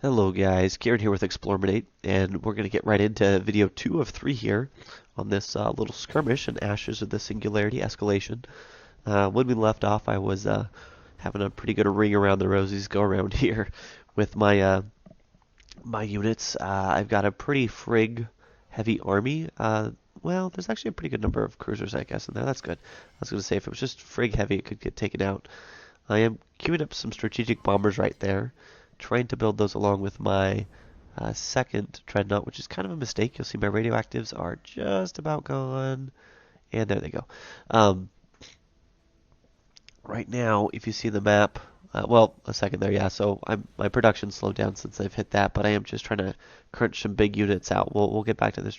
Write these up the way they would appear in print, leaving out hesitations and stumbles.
Hello guys, Kieran here with Explorminate, and we're going to get right into video 2 of 3 here on this little skirmish in Ashes of the Singularity Escalation. When we left off, I was having a pretty good ring around the rosies go around here with my units. I've got a pretty frig heavy army. Well, there's actually a pretty good number of cruisers, I guess, in there. That's good. I was going to say if it was just frig heavy, it could get taken out. I am queuing up some strategic bombers right there, trying to build those along with my second dreadnought, which is kind of a mistake. You'll see my radioactives are just about gone, and there they go. Um, right now, if you see the map, well, a second there, yeah. So my production slowed down since I've hit that, but I am just trying to crunch some big units out. We'll get back to the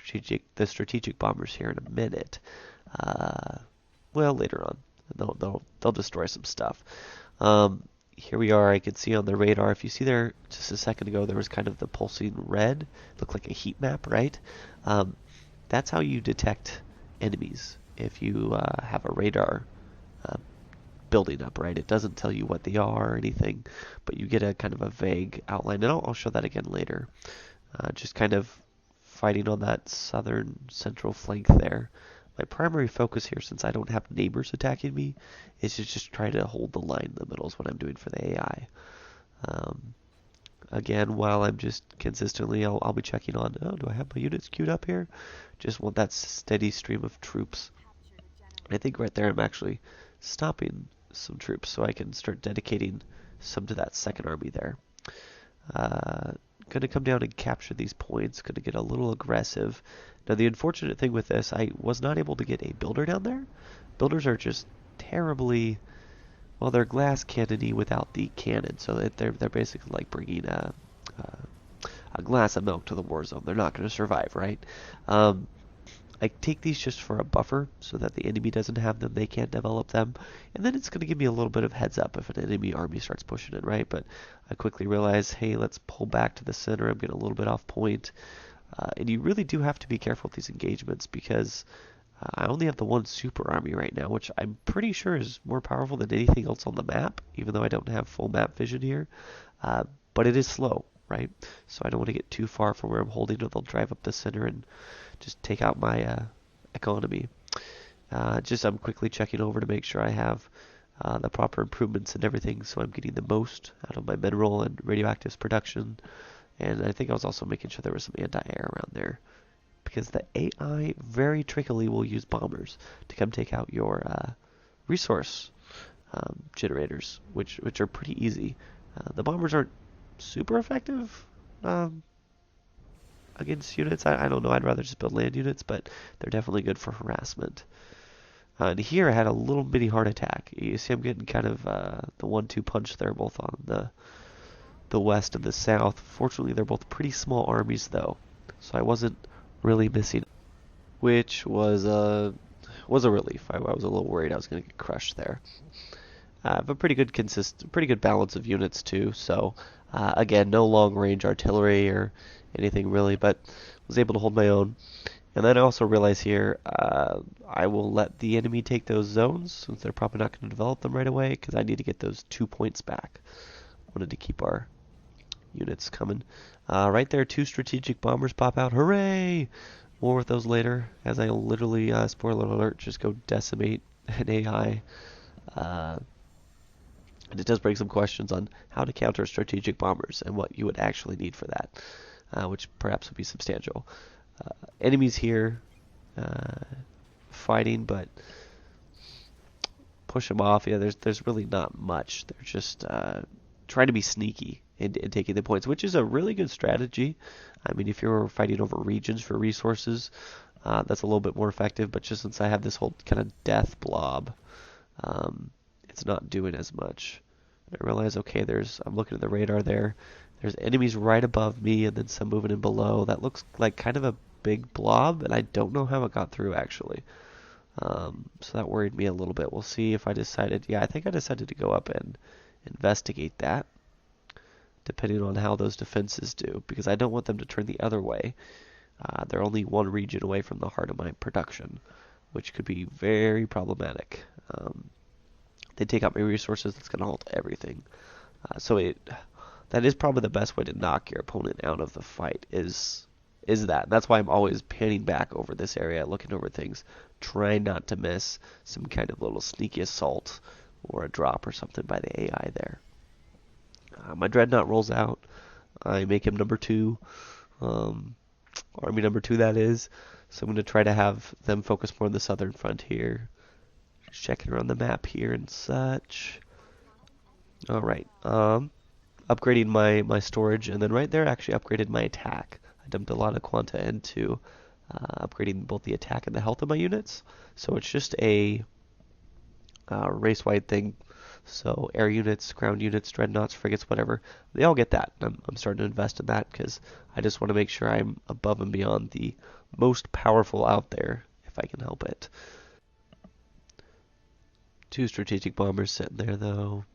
strategic bombers here in a minute. Uh, well, later on, they'll destroy some stuff. Um, Here we are. I can see on the radar. If you see there just a second ago, there was kind of the pulsing red. Looked like a heat map, right? Um, that's how you detect enemies. If you have a radar uh, building up, right? It doesn't tell you what they are or anything, but you get a kind of a vague outline. And I'll show that again later. Just kind of fighting on that southern central flank there. My primary focus here, since I don't have neighbors attacking me, is to just try to hold the line in the middle is what I'm doing for the AI. Um, Again, while I'm just consistently, I'll be checking on, oh, do I have my units queued up here? Just want that steady stream of troops. I think right there I'm actually stopping some troops so I can start dedicating some to that second army there. Uh, Gonna come down and capture these points. Gonna get a little aggressive. Now the unfortunate thing with this, I was not able to get a builder down there. Builders are just terribly, well, they're glass cannony without the cannon, so they're basically like bringing a glass of milk to the war zone. They're not going to survive, right? Um, I take these just for a buffer so that the enemy doesn't have them, they can't develop them, and then it's going to give me a little bit of heads up if an enemy army starts pushing it, right? But I quickly realize, hey, let's pull back to the center. I'm getting a little bit off point. And you really do have to be careful with these engagements because I only have the one super army right now, which I'm pretty sure is more powerful than anything else on the map, even though I don't have full map vision here. Uh, but it is slow, right? So I don't want to get too far from where I'm holding, or they'll drive up the center and just take out my economy. Just I'm quickly checking over to make sure I have the proper improvements and everything, so I'm getting the most out of my mineral and radioactives production. And I think I was also making sure there was some anti-air around there, because the AI very trickily will use bombers to come take out your resource generators, which are pretty easy. The bombers aren't super effective um, against units. I don't know. I'd rather just build land units, but they're definitely good for harassment. And here I had a little mini heart attack. You see I'm getting kind of the 1-2 punch there, both on the west and the south. Fortunately, they're both pretty small armies, though, so I wasn't really missing, which was a relief. I was a little worried I was going to get crushed there. I have a pretty good balance of units too. So again, no long range artillery or anything really, but was able to hold my own. And then I also realize here I will let the enemy take those zones since they're probably not going to develop them right away because I need to get those 2 points back. Wanted to keep our units coming. Right there, 2 strategic bombers pop out. Hooray! More with those later, as I literally, spoiler alert, just go decimate an AI. Uh, and it does bring some questions on how to counter strategic bombers and what you would actually need for that, which perhaps would be substantial. Enemies here uh, fighting, but push them off. Yeah, there's really not much. They're just trying to be sneaky in taking the points, which is a really good strategy. I mean, if you're fighting over regions for resources, that's a little bit more effective. But just since I have this whole kind of death blob, um, it's not doing as much. I realize, okay, I'm looking at the radar there. There's enemies right above me, and then some moving in below. That looks like kind of a big blob, and I don't know how it got through actually. So that worried me a little bit. We'll see if I decided. Yeah, I think I decided to go up and investigate that, depending on how those defenses do, because I don't want them to turn the other way. They're only one region away from the heart of my production, which could be very problematic. They take out my resources, that's going to halt everything. So That is probably the best way to knock your opponent out of the fight is that. That's why I'm always panning back over this area, looking over things, trying not to miss some kind of little sneaky assault or a drop or something by the AI there. My Dreadnought rolls out. I make him number two, um, army number two that is. So I'm going to try to have them focus more on the southern front here. Checking around the map here and such. All right. Upgrading my storage, and then right there actually upgraded my attack. I dumped a lot of quanta into upgrading both the attack and the health of my units. So it's just a race-wide thing. So air units, ground units, dreadnoughts, frigates, whatever, they all get that. I'm starting to invest in that because I just want to make sure I'm above and beyond the most powerful out there if I can help it. Two strategic bombers sitting there though.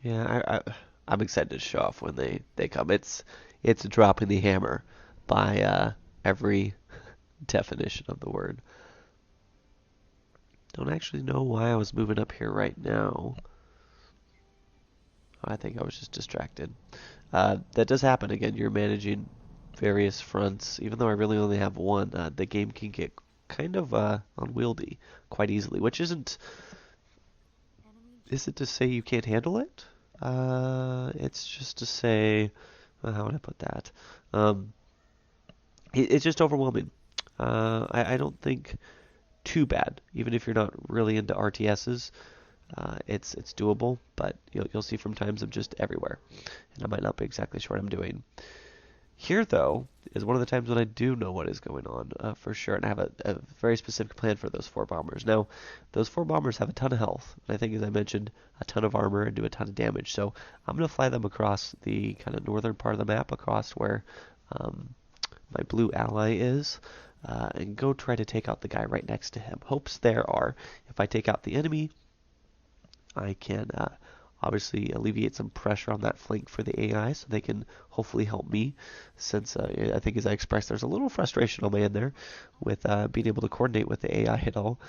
Yeah, I'm excited to show off when they come. It's dropping the hammer by every definition of the word. Don't actually know why I was moving up here right now. I think I was just distracted. That does happen again. You're managing various fronts. Even though I really only have one, the game can get kind of unwieldy quite easily, which isn't. Is it to say you can't handle it? It's just to say, well, how would I put that? Um, it's just overwhelming. I don't think too bad, even if you're not really into RTSs. It's doable, but you'll see from times I'm just everywhere, and I might not be exactly sure what I'm doing. Here, though, is one of the times when I do know what is going on for sure, and I have a very specific plan for those four bombers. Now, those four bombers have a ton of health, and I think, as I mentioned, a ton of armor and do a ton of damage. So I'm going to fly them across the kind of northern part of the map, across where my blue ally is, and go try to take out the guy right next to him. Hopes there are, if I take out the enemy, I can obviously alleviate some pressure on that flank for the AI so they can hopefully help me, since I think, as I expressed, there's a little frustration on my end there with being able to coordinate with the AI at all,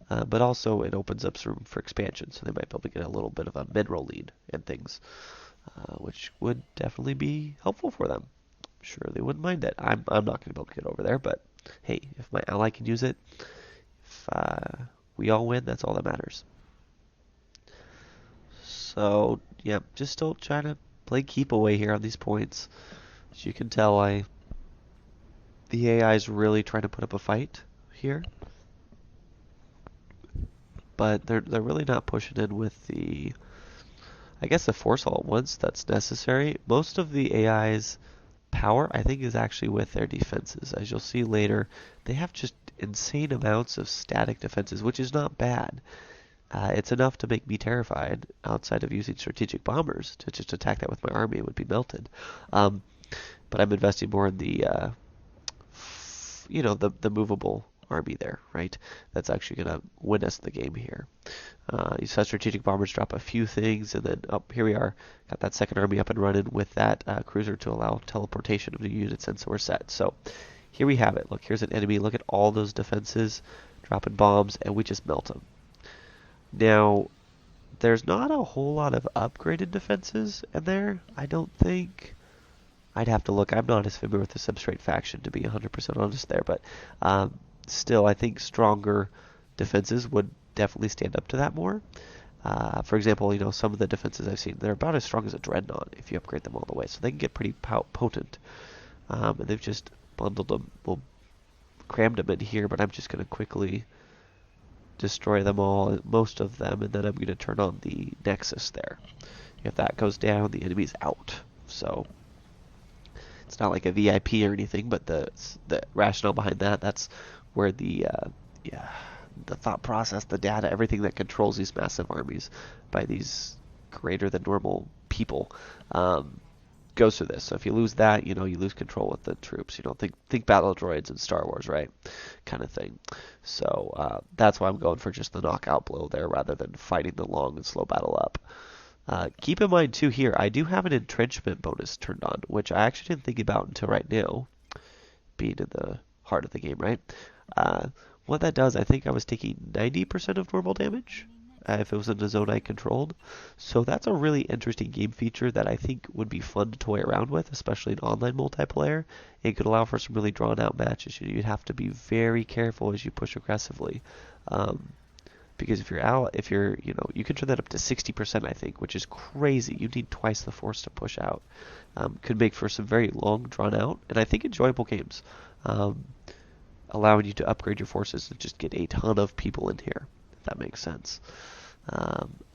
but also it opens up some room for expansion, so they might be able to get a little bit of a mid-roll lead and things, which would definitely be helpful for them. Sure, they wouldn't mind it. I'm not going to be able to get over there, but hey, if my ally can use it, if we all win, that's all that matters. So, yeah, just still trying to play keep away here on these points. As you can tell, the AI is really trying to put up a fight here, but they're really not pushing in with the, I guess, the force all at once that's necessary. Most of the AI's power, I think, is actually with their defenses. As you'll see later, they have just insane amounts of static defenses, which is not bad. It's enough to make me terrified. Outside of using strategic bombers to just attack that with my army, it would be melted. Um, but I'm investing more in the, the movable army there, right? That's actually going to win us the game here. You saw strategic bombers drop a few things, and then up here we are, got that second army up and running with that cruiser to allow teleportation of the units, and so we're set. So here we have it. Look, here's an enemy. Look at all those defenses, dropping bombs, and we just melt them. Now, there's not a whole lot of upgraded defenses in there, I don't think. I'd have to look. I'm not as familiar with the Substrate faction, to be 100% honest there, but still, I think stronger defenses would definitely stand up to that more. For example, some of the defenses I've seen, they're about as strong as a Dreadnought if you upgrade them all the way, so they can get pretty potent. And they've just bundled them, well, crammed them in here, but I'm just going to quickly destroy them all, most of them, and then I'm going to turn on the Nexus there. If that goes down, the enemy's out. So it's not like a VIP or anything, but the rationale behind that's where the thought process, the data, everything that controls these massive armies by these greater than normal people goes through this. So if you lose that, you lose control with the troops. Think battle droids in Star Wars, right? Kind of thing. So that's why I'm going for just the knockout blow there rather than fighting the long and slow battle up. Keep in mind too here, I do have an entrenchment bonus turned on, which I actually didn't think about until right now, being in the heart of the game, right? What that does, I think I was taking 90% of normal damage. if it was in the zone I controlled. So that's a really interesting game feature that I think would be fun to toy around with, especially in online multiplayer. It could allow for some really drawn out matches. You'd have to be very careful as you push aggressively. Um, because if you're, you can turn that up to 60%, I think, which is crazy. You need twice the force to push out. Could make for some very long, drawn out, and I think enjoyable games. Um, Allowing you to upgrade your forces and just get a ton of people in here, if that makes sense.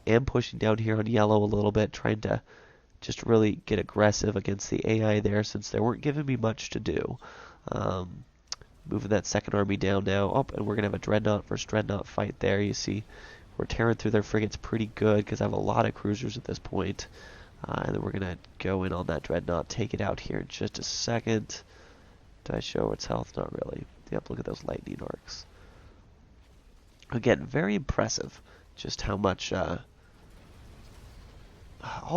Am pushing down here on yellow a little bit, trying to just really get aggressive against the AI there since they weren't giving me much to do. Um, Moving that second army down now. Oh, and we're going to have a Dreadnought versus Dreadnought fight there. You see, we're tearing through their frigates pretty good because I have a lot of cruisers at this point. And then we're going to go in on that Dreadnought, take it out here in just a second. Did I show its health? Not really. Yep, look at those lightning arcs. Again, very impressive just how much all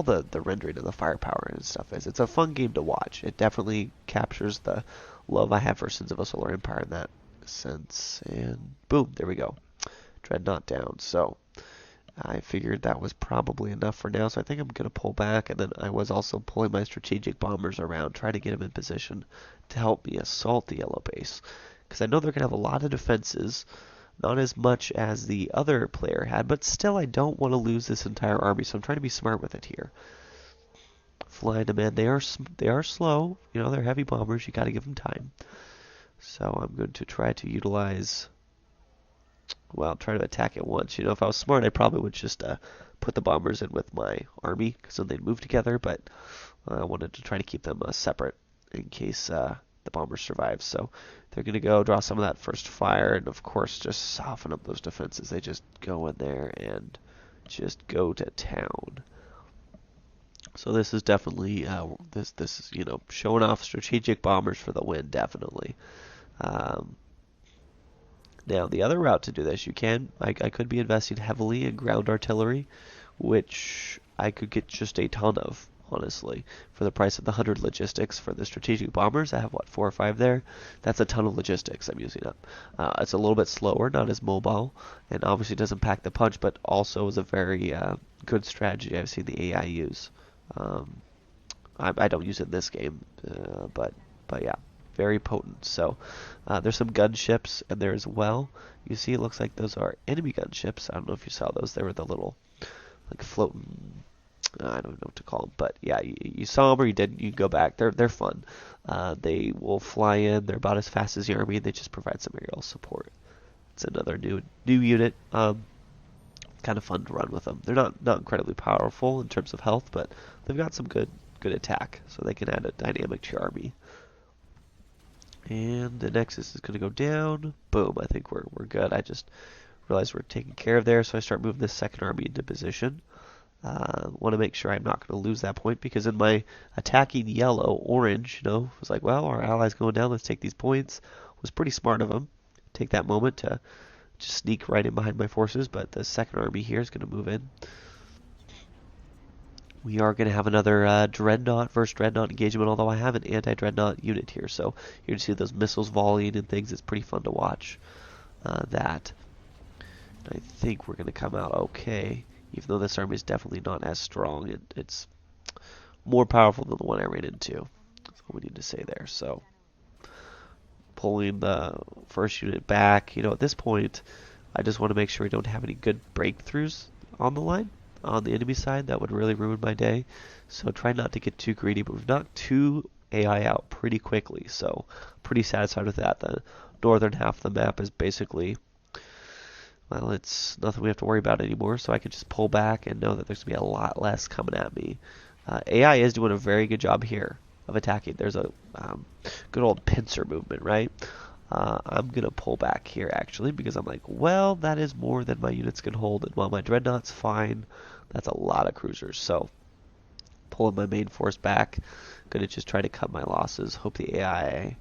the rendering of the firepower and stuff is. It's a fun game to watch. It definitely captures the love I have for Sins of a Solar Empire in that sense. And boom, there we go. Dreadnought down. So I figured that was probably enough for now, so I think I'm going to pull back. And then I was also pulling my strategic bombers around, trying to get them in position to help me assault the yellow base. Because I know they're going to have a lot of defenses, not as much as the other player had, but still I don't want to lose this entire army, so I'm trying to be smart with it here. Flying them in. They are slow. They're heavy bombers. You got to give them time. So I'm going to try to utilize, well, try to attack it once. If I was smart, I probably would just put the bombers in with my army, because then they'd move together, but I wanted to try to keep them separate in case the bombers survive. So they're going to go draw some of that first fire, and of course just soften up those defenses. They just go in there and just go to town. So this is definitely this is showing off strategic bombers for the win, definitely. Um, Now the other route to do this, I could be investing heavily in ground artillery, which I could get just a ton of, honestly, for the price of the 100 logistics for the strategic bombers. I have, what, 4 or 5 there? That's a ton of logistics I'm using up. It's a little bit slower, not as mobile, and obviously doesn't pack the punch, but also is a very good strategy I've seen the AI use. I don't use it in this game, but yeah, very potent. So there's some gunships in there as well. You see, it looks like those are enemy gunships. I don't know if you saw those. They were the little, like, floating. I don't know what to call them, but yeah, you saw them or you didn't. You can go back. They're fun. They will fly in. They're about as fast as the army. They just provide some aerial support. It's another new unit. Kind of fun to run with them. They're not incredibly powerful in terms of health, but they've got some good attack, so they can add a dynamic to your army. And the Nexus is going to go down. Boom, I think we're good. I just realized we're taken care of there, so I start moving this second army into position. Want to make sure I'm not going to lose that point, because in my attacking yellow, orange, was like, well, our allies going down, let's take these points. Was pretty smart of them. Take that moment to just sneak right in behind my forces, but the second army here is going to move in. We are going to have another Dreadnought versus Dreadnought engagement, although I have an anti-Dreadnought unit here, so you're going to see those missiles volleying and things. It's pretty fun to watch that. I think we're going to come out okay, even though this army is definitely not as strong. It's more powerful than the one I ran into. That's what we need to say there. So pulling the first unit back, at this point, I just want to make sure we don't have any good breakthroughs on the line. On the enemy side, that would really ruin my day. So try not to get too greedy, but we've knocked 2 AI out pretty quickly, so pretty satisfied with that. The northern half of the map is basically, well, it's nothing we have to worry about anymore, so I can just pull back and know that there's going to be a lot less coming at me. AI is doing a very good job here of attacking. There's a good old pincer movement, right? I'm going to pull back here, actually, because I'm like, well, that is more than my units can hold, and while my Dreadnought's fine, that's a lot of cruisers. So, pulling my main force back, going to just try to cut my losses, hope the AI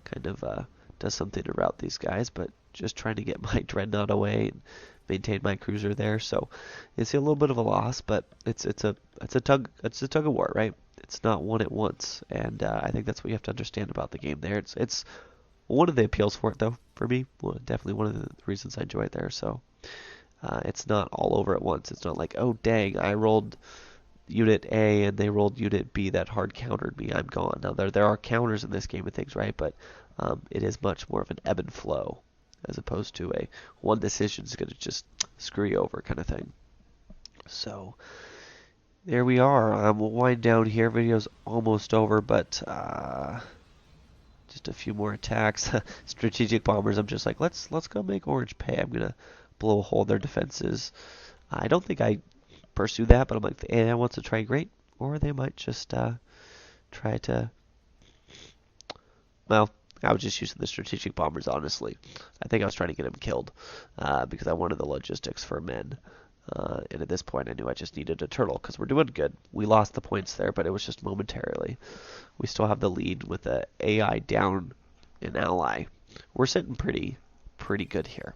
kind of does something to rout these guys, but just trying to get my Dreadnought away and maintain my cruiser there. So, you see a little bit of a loss, but it's a tug of war, right? It's not won at once, and I think that's what you have to understand about the game there. It's one of the appeals for it, though, for me. Well, definitely one of the reasons I enjoy it there. So It's not all over at once. It's not like, oh dang, I rolled unit A and they rolled unit B that hard countered me. I'm gone. Now there are counters in this game and things, right? But it is much more of an ebb and flow as opposed to a one decision is going to just screw you over kind of thing. So there we are. We'll wind down here. Video's almost over, but just a few more attacks. Strategic bombers. I'm just like, let's go make orange pay. I'm gonna blow a hole in their defenses. I don't think I pursue that, but I'm like, the AI wants to try great, or they might just try to. Well, I was just using the strategic bombers, honestly. I think I was trying to get him killed because I wanted the logistics for men. And at this point, I knew I just needed a turtle because we're doing good. We lost the points there, but it was just momentarily. We still have the lead with the AI down an ally. We're sitting pretty good here.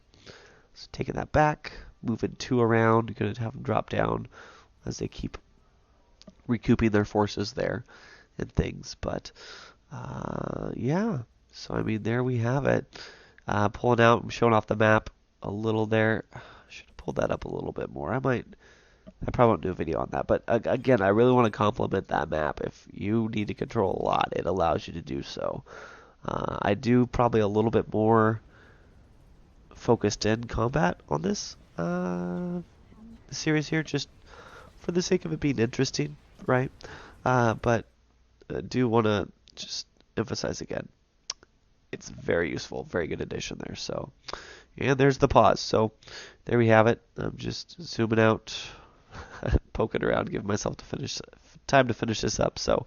So taking that back, moving 2 around, going to have them drop down as they keep recouping their forces there and things. But yeah, so I mean, there we have it. Pulling out, I'm showing off the map a little there. Should have pulled that up a little bit more. I probably won't do a video on that. But again, I really want to compliment that map. If you need to control a lot, it allows you to do so. I do probably a little bit more focused in combat on this series here, just for the sake of it being interesting, right? But I do want to just emphasize again, it's very useful, very good addition there. So, and there's the pause. So there we have it. I'm just zooming out, poking around, giving myself time to finish this up. So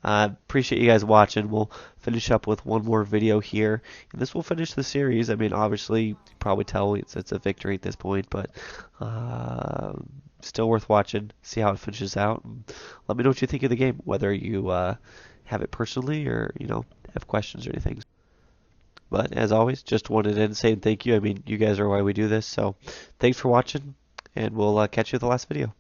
appreciate you guys watching. We'll finish up with one more video here, and this will finish the series. I mean, obviously, you can probably tell it's a victory at this point, but still worth watching. See how it finishes out. And let me know what you think of the game, whether you have it personally or have questions or anything. But as always, just wanted to say thank you. I mean, you guys are why we do this. So thanks for watching, and we'll catch you at the last video.